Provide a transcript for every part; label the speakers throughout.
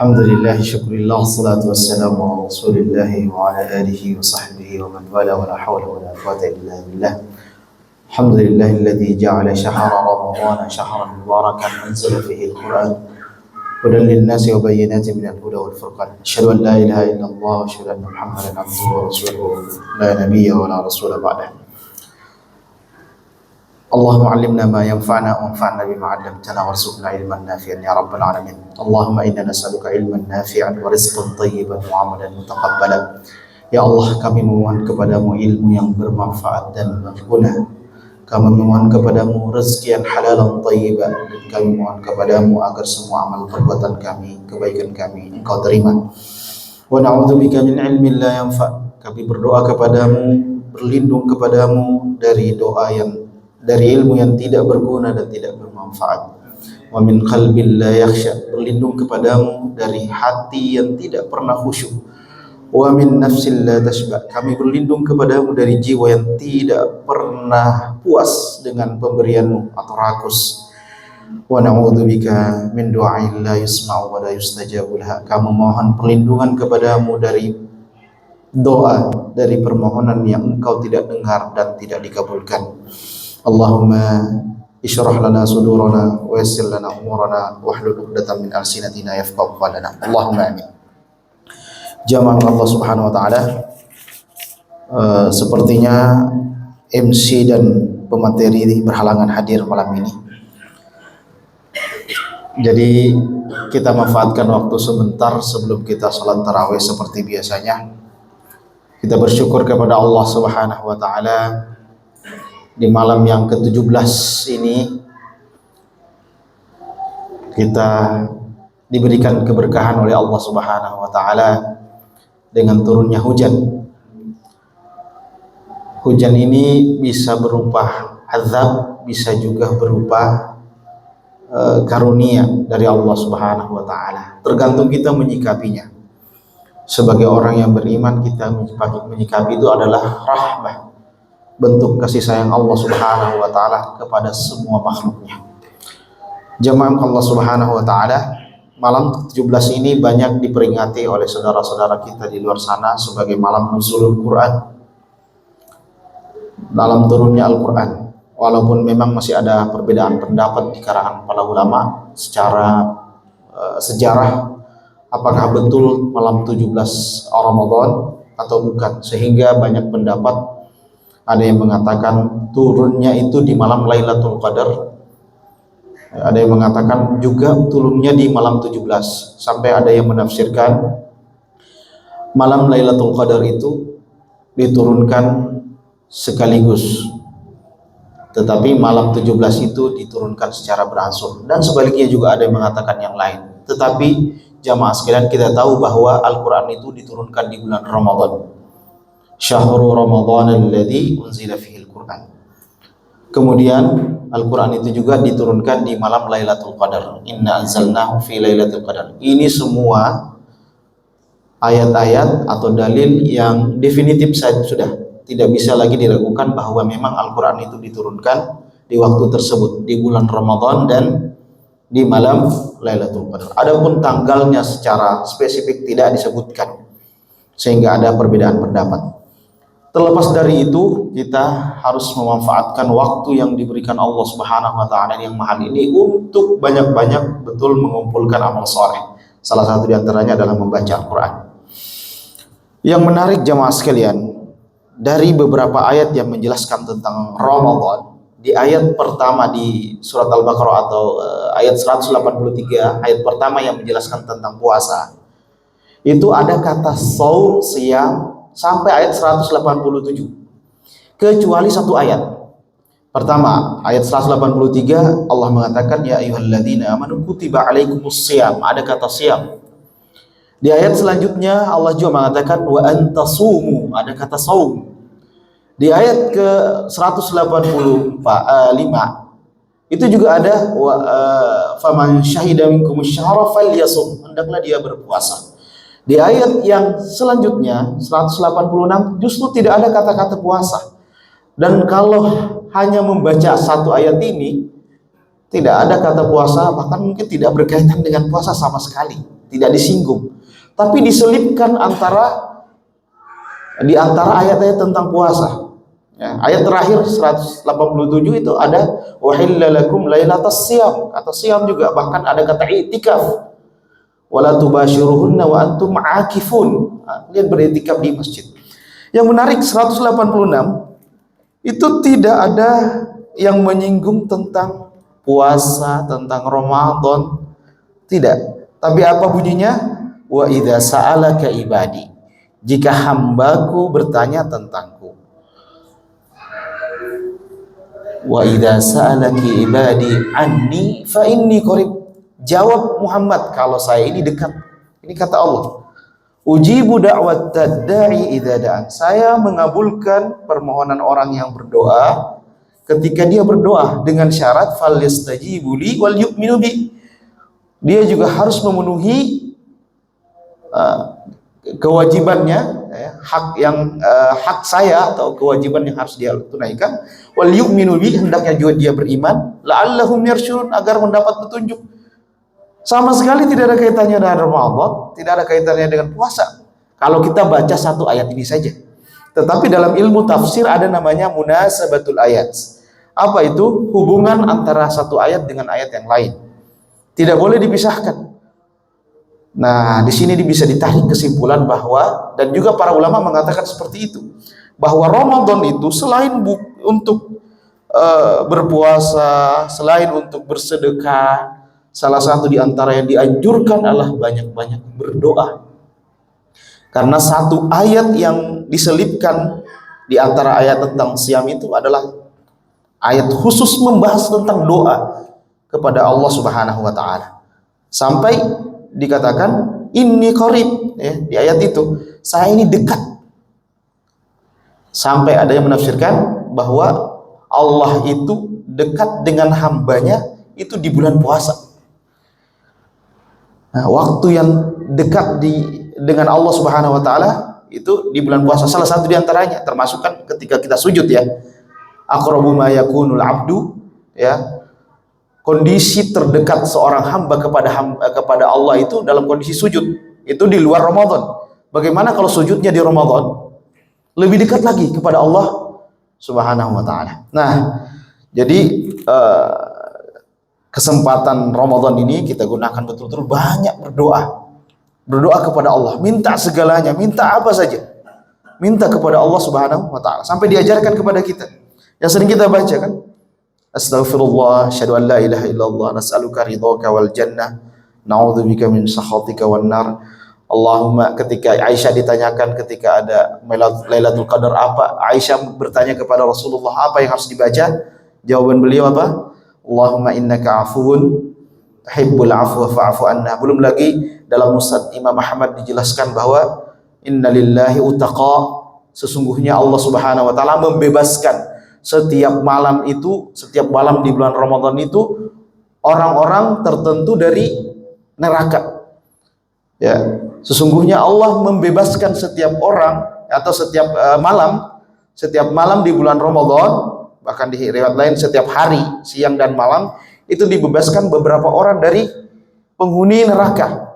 Speaker 1: Alhamdulillah, syukurillah, salatu wassalamu ala rasulillahi wa ala alihi wa sahbihi wa man wala wa la hawla wa la quwwata illa billah. Alhamdulillahilladzi ja'ala syahra ramadhana syahran mubarakan anzala fihi al-Qur'an hudan lin-nasi wa bayyinatin minal huda wal furqan. Asyhadu an la ilaha illallah wa asyhadu anna Muhammadan abduhu wa rasuluhu la nabiyya wa la rasula ba'dahu. Allahumma 'allimna ma yanfa'una wanfa'na bima 'allamtana warzuqna ilman nafi'an ya rabbal alamin. Allahumma inna nas'aluka ilman nafi'an wa rizqan thayyiban wa 'amalan mutaqabbalan. Ya Allah, kami memohon kepadamu ilmu yang bermanfaat dan berguna. Kami memohon kepadamu rezeki yang halal dan thayyiban, dan kami mohon kepadamu agar semua amal perbuatan kami, kebaikan kami Engkau terima. Wa na'udzubika min ilmin la yanfa'. Kami berdoa kepadamu, berlindung kepadamu dari ilmu yang tidak berguna dan tidak bermanfaat. Wa min qalbin la yakhsha, berlindung kepadamu dari hati yang tidak pernah khusyuk. Wa min nafsin la tashba, kami berlindung kepadamu dari jiwa yang tidak pernah puas dengan pemberianmu atau rakus. Wa na'udzubika min du'ain la yusma'u wa la yustajabu laha, kami mohon perlindungan kepadamu dari doa, dari permohonan yang engkau tidak dengar dan tidak dikabulkan. Allahumma ishrah lana sudurana wa yassir lana umurana wahlul 'uqdatam min alsinatina yafqahu qawlana. Allahumma amin. Jamaah Allah Subhanahu wa taala, sepertinya MC dan pemateri berhalangan hadir malam ini. Jadi kita manfaatkan waktu sebentar sebelum kita salat tarawih seperti biasanya. Kita bersyukur kepada Allah Subhanahu wa taala di malam yang ke-17 ini kita diberikan keberkahan oleh Allah Subhanahu wa taala dengan turunnya hujan. Hujan ini bisa berupa azab, bisa juga berupa karunia dari Allah Subhanahu wa taala. Tergantung kita menyikapinya. Sebagai orang yang beriman, kita menyikapi itu adalah rahmah, bentuk kasih sayang Allah Subhanahu wa taala kepada semua makhluknya. Jamaah Allah Subhanahu wa taala, malam 17 ini banyak diperingati oleh saudara-saudara kita di luar sana sebagai malam nuzulul Quran, dalam turunnya Al-Quran. Walaupun memang masih ada perbedaan pendapat di kalangan para ulama secara sejarah, apakah betul malam 17 Ramadan atau bukan, sehingga banyak pendapat. Ada yang mengatakan turunnya itu di malam Lailatul Qadar, ada yang mengatakan juga turunnya di malam 17, sampai ada yang menafsirkan malam Lailatul Qadar itu diturunkan sekaligus, tetapi malam 17 itu diturunkan secara berangsur, dan sebaliknya juga ada yang mengatakan yang lain. Tetapi jamaah sekalian, kita tahu bahwa Al-Quran itu diturunkan di bulan Ramadan. Syahrul Ramadan alladzi unzila fihi al-Qur'an. Kemudian Al-Quran itu juga diturunkan di malam Lailatul Qadar. Inna anzalnahu fi Lailatul Qadar. Ini semua ayat-ayat atau dalil yang definitif saja, sudah tidak bisa lagi diragukan bahwa memang Al-Quran itu diturunkan di waktu tersebut, di bulan Ramadan dan di malam Lailatul Qadar. Adapun tanggalnya secara spesifik tidak disebutkan, sehingga ada perbedaan pendapat. Terlepas dari itu, kita harus memanfaatkan waktu yang diberikan Allah Subhanahu wa taala yang mahal ini untuk banyak-banyak betul mengumpulkan amal soleh. Salah satu di antaranya adalah membaca Al-Quran. Yang menarik jamaah sekalian, dari beberapa ayat yang menjelaskan tentang Ramadan, di ayat pertama di surat Al-Baqarah atau ayat 183, ayat pertama yang menjelaskan tentang puasa, itu ada kata saum, siyam, sampai ayat 187, kecuali satu ayat. Pertama, ayat 183, Allah mengatakan ya ayyuhalladzina amanu kutiba alaikumus syiyam, ada kata syiyam. Di ayat selanjutnya Allah juga mengatakan wa antasumu, ada kata saum. Di ayat ke 185 itu juga ada faman syahida minkumus syahra falyasum, hendaklah dia berpuasa. Di ayat yang selanjutnya 186 justru tidak ada kata-kata puasa. Dan kalau hanya membaca satu ayat ini tidak ada kata puasa, bahkan mungkin tidak berkaitan dengan puasa sama sekali. tidak disinggung. Tapi diselipkan di antara ayat-ayat tentang puasa. Ya, ayat terakhir 187 itu ada wahilla lakum lailatas siyam. Kata siyam juga, bahkan ada kata i'tikaf. Wala tubashiruhunna wa antum aakifun. Kalian beriktikaf di masjid. Yang menarik 186 itu tidak ada yang menyinggung tentang puasa, tentang Ramadan. Tidak. Tapi apa bunyinya? Wa idza sa'alaka ibadi. Jika hambaku bertanya tentangku. Wa idza sa'alaki ibadi anni fa inni qarib. Jawab Muhammad, kalau saya ini dekat. Ini kata Allah. Ujibu da'wat da'i idza da'an. Saya mengabulkan permohonan orang yang berdoa ketika dia berdoa, dengan syarat falyastajibu li wal yu'minu bi. Dia juga harus memenuhi kewajibannya, hak saya atau kewajiban yang harus dia tunaikan. Wal yu'minu bi, hendaknya juga dia beriman, la'allahum yarshudun, agar mendapat petunjuk. Sama sekali tidak ada kaitannya dengan Ramadan, tidak ada kaitannya dengan puasa. Kalau kita baca satu ayat ini saja. Tetapi dalam ilmu tafsir ada namanya munasabatul ayat. Apa itu? Hubungan antara satu ayat dengan ayat yang lain. Tidak boleh dipisahkan. Nah, di sini bisa ditarik kesimpulan bahwa, dan juga para ulama mengatakan seperti itu, bahwa Ramadan itu selain untuk berpuasa, selain untuk bersedekah, salah satu di antara yang dianjurkan adalah banyak-banyak berdoa. Karena satu ayat yang diselipkan di antara ayat tentang siam itu adalah ayat khusus membahas tentang doa kepada Allah Subhanahu wa taala. Sampai dikatakan inni qarib, ya, di ayat itu, saya ini dekat. Sampai ada yang menafsirkan bahwa Allah itu dekat dengan hambanya itu di bulan puasa. Nah, waktu yang dekat dengan Allah Subhanahu wa taala itu di bulan puasa, salah satu di antaranya, termasuk kan ketika kita sujud, ya. Aqrabu ma yakunul abdu, ya. Kondisi terdekat seorang hamba kepada Allah itu dalam kondisi sujud. Itu di luar Ramadan. Bagaimana kalau sujudnya di Ramadan? Lebih dekat lagi kepada Allah Subhanahu wa taala. Nah, jadi kesempatan Ramadan ini kita gunakan betul-betul banyak berdoa. Berdoa kepada Allah, minta segalanya, minta apa saja. Minta kepada Allah Subhanahu wa taala. Sampai diajarkan kepada kita. Yang sering kita baca kan? Astaghfirullah, asyhadu an la ilaha illallah, nas'aluka ridhaka wal jannah, na'udzubika min sakhatika wan nar. Allahumma, ketika Aisyah ditanyakan ketika ada Lailatul Qadar apa, Aisyah bertanya kepada Rasulullah apa yang harus dibaca. Jawaban beliau apa? Allahumma innaka afuwun tuhibbul afwa fa'fu anna. Belum lagi dalam Musnad Imam Ahmad dijelaskan bahwa innalillahi utaqa, sesungguhnya Allah Subhanahu wa taala membebaskan setiap malam di bulan Ramadan itu orang-orang tertentu dari neraka. Ya, sesungguhnya Allah membebaskan setiap orang atau setiap malam di bulan Ramadan, bahkan di riwayat lain setiap hari, siang dan malam, itu dibebaskan beberapa orang dari penghuni neraka.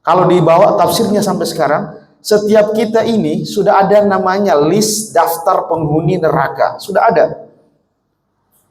Speaker 1: Kalau dibawa tafsirnya sampai sekarang, setiap kita ini sudah ada namanya list daftar penghuni neraka, sudah ada.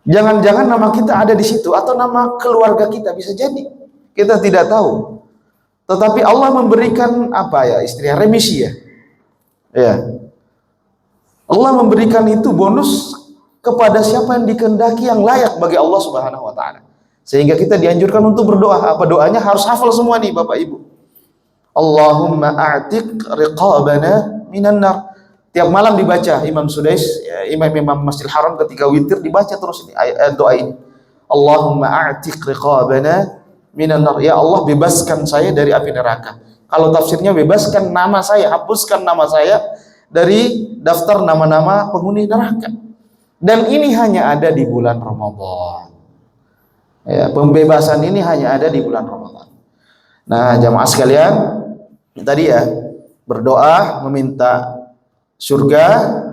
Speaker 1: Jangan-jangan nama kita ada di situ atau nama keluarga kita, bisa jadi. Kita tidak tahu. Tetapi Allah memberikan istilahnya remisi, ya. Ya. Allah memberikan itu bonus kepada siapa yang dikehendaki yang layak bagi Allah Subhanahu wa taala. Sehingga kita dianjurkan untuk berdoa. Apa doanya? Harus hafal semua nih Bapak Ibu. Allahumma a'tiq riqabana minan nar. Tiap malam dibaca Imam Sudais, ya, imam Masjidil Haram ketika witir dibaca terus ini doa ini. Allahumma a'tiq riqabana minan nar. Ya Allah, bebaskan saya dari api neraka. Kalau tafsirnya bebaskan nama saya, hapuskan nama saya dari daftar nama-nama penghuni neraka. Dan ini hanya ada di bulan Ramadan. Ya, pembebasan ini hanya ada di bulan Ramadan. Nah, jamaah sekalian, tadi ya, berdoa meminta surga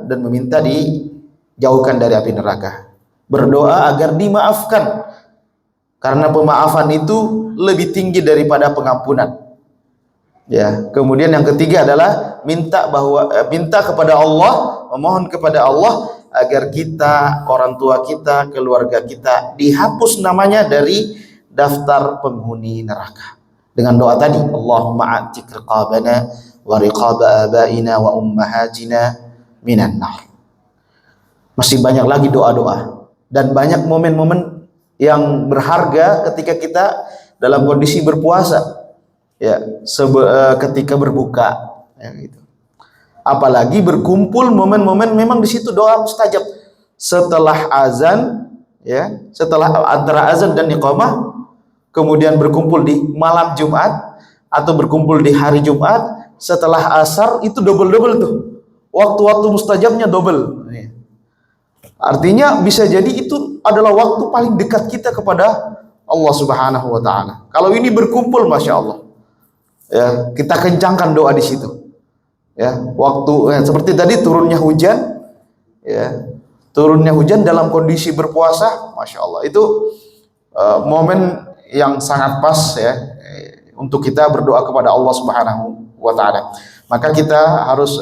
Speaker 1: dan meminta dijauhkan dari api neraka. Berdoa agar dimaafkan, karena pemaafan itu lebih tinggi daripada pengampunan. Ya, kemudian yang ketiga adalah minta kepada Allah, memohon kepada Allah agar kita, orang tua kita, keluarga kita dihapus namanya dari daftar penghuni neraka. Dengan doa tadi, Allahumma a'tiq riqabana wa riqaba abaina wa ummahatina minan nar. Masih banyak lagi doa-doa dan banyak momen-momen yang berharga ketika kita dalam kondisi berpuasa, ya, ketika berbuka, ya, gitu. Apalagi berkumpul momen-momen memang di situ doa mustajab setelah azan, ya, setelah antara azan dan iqamah, kemudian berkumpul di malam Jumat atau berkumpul di hari Jumat setelah asar, itu double-double tuh. Waktu-waktu mustajabnya double. Artinya bisa jadi itu adalah waktu paling dekat kita kepada Allah Subhanahu wa taala. Kalau ini berkumpul, Masya Allah. Ya, kita kencangkan doa di situ. Ya, waktu seperti tadi turunnya hujan, ya. Turunnya hujan dalam kondisi berpuasa, Masya Allah. Itu momen yang sangat pas, ya, untuk kita berdoa kepada Allah Subhanahu wa taala. Maka kita harus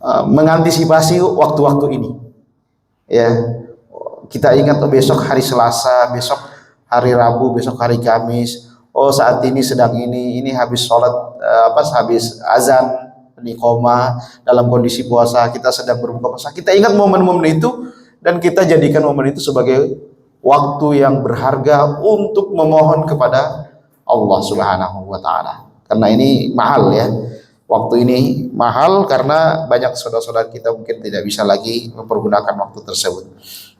Speaker 1: mengantisipasi waktu-waktu ini. Ya, kita ingat besok hari Selasa, besok hari Rabu, besok hari Kamis. Oh, saat ini sedang ini habis sholat, habis azan, iqamah, dalam kondisi puasa, kita sedang berbuka puasa. Kita ingat momen-momen itu dan kita jadikan momen itu sebagai waktu yang berharga untuk memohon kepada Allah Subhanahu wa taala. Karena ini mahal, ya. Waktu ini mahal karena banyak saudara-saudara kita mungkin tidak bisa lagi mempergunakan waktu tersebut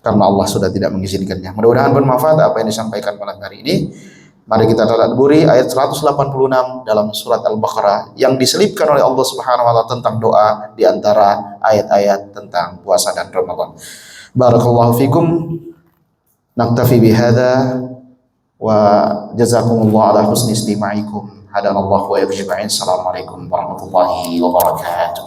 Speaker 1: karena Allah sudah tidak mengizinkannya. Mudah-mudahan bermanfaat apa yang disampaikan malam hari ini. Mari kita tadabburi ayat 186 dalam surat Al-Baqarah yang diselipkan oleh Allah Subhanahu wa taala tentang doa di antara ayat-ayat tentang puasa dan Ramadan. Barakallahu fikum. Naktafi bihadza wa jazakumullahu ala husni istima'ikum. Hadanallahu wa iyyakum. Assalamualaikum warahmatullahi wabarakatuh.